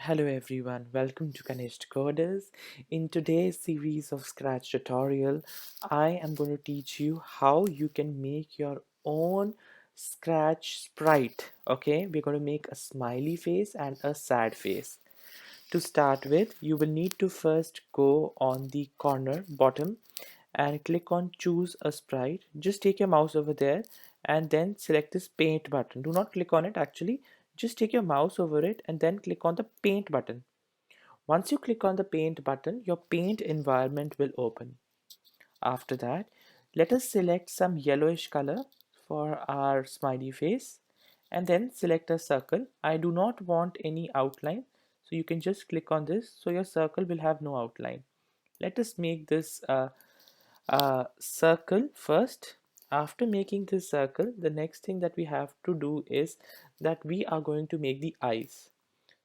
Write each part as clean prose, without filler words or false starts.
Hello everyone, welcome to Kanishta Coders. In today's series of Scratch tutorial, I am going to teach you how you can make your own Scratch sprite. Okay, we're going to make a smiley face and a sad face. To start with, you will need to first go on the corner bottom and click on choose a sprite. Just take your mouse over there and then select this paint button. Do not click on it actually, just take your mouse over it and then click on the paint button. Once you click on the paint button, your paint environment will open. After that, let us select some yellowish color for our smiley face and then select a circle. I do not want any outline, so you can just click on this so your circle will have no outline. Let us make this circle first. After making this circle, the next thing that we have to do is that we are going to make the eyes.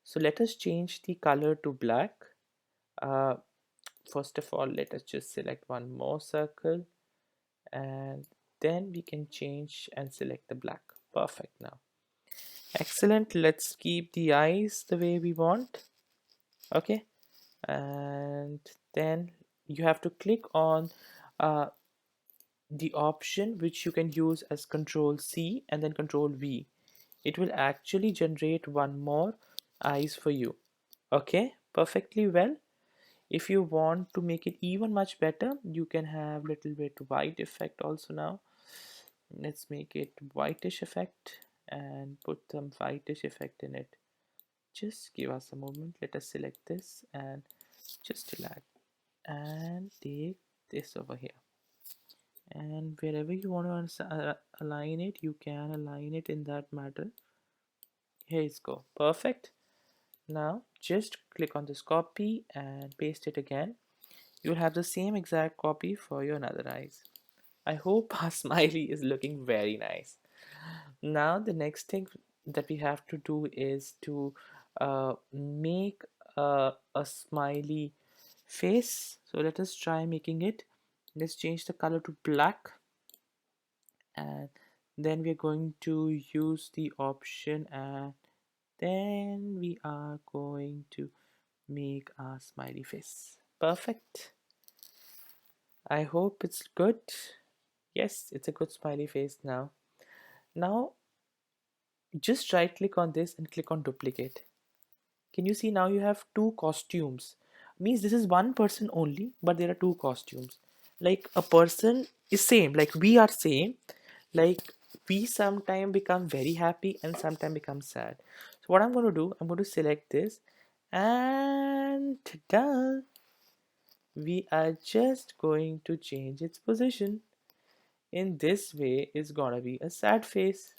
So let us change the color to black. uh, First of all, let us just select one more circle and then we can change and select the black. Perfect. Now excellent, let's keep the eyes the way we want. Okay, and then you have to click on uh, the option which you can use as Control C and then Control V. It will actually generate one more eyes for you. Okay, perfectly well. If you want to make it even much better, you can have little bit white effect also. Now let's make it whitish effect and put some whitish effect in it. Just give us a moment. Let us select this and just drag and take this over here, and wherever you want to align it, you can align it in that matter. Here is go. Perfect. Now just click on this copy and paste it again. You'll have the same exact copy for your other eyes. I hope our smiley is looking very nice. Now the next thing that we have to do is to make a smiley face. So let us try making it. Let's change the color to black, and then we're going to use the option, and then we are going to make a smiley face. Perfect. I hope it's good. Yes, it's a good smiley face now. Now just right click on this and click on duplicate. Can you see now you have two costumes? Means this is one person only, but there are two costumes. Like a person is same, like we are same, like we sometime become very happy and sometime become sad. So what I'm going to do, I'm going to select this and done. We are just going to change its position. In this way, it's gonna be a sad face.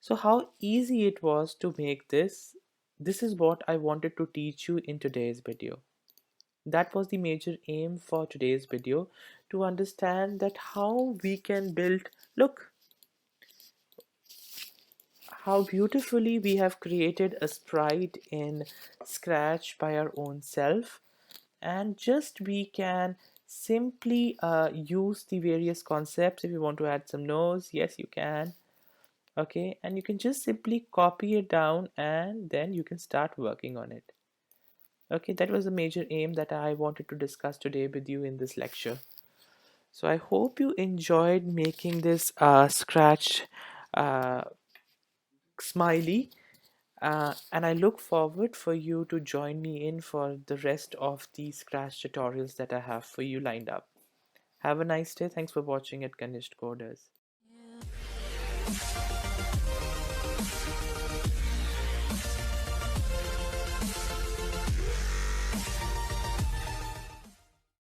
So how easy it was to make this. This is what I wanted to teach you in today's video. That was the major aim for today's video, to understand that how we can build, look how beautifully we have created a sprite in Scratch by our own self, and just we can simply use the various concepts. If you want to add some nose, yes you can. Okay, and you can just simply copy it down and then you can start working on it. Okay, that was the major aim that I wanted to discuss today with you in this lecture. So I hope you enjoyed making this Scratch uh, smiley, and I look forward for you to join me in for the rest of the Scratch tutorials that I have for you lined up. Have a nice day. Thanks for watching at Kanishta Coders.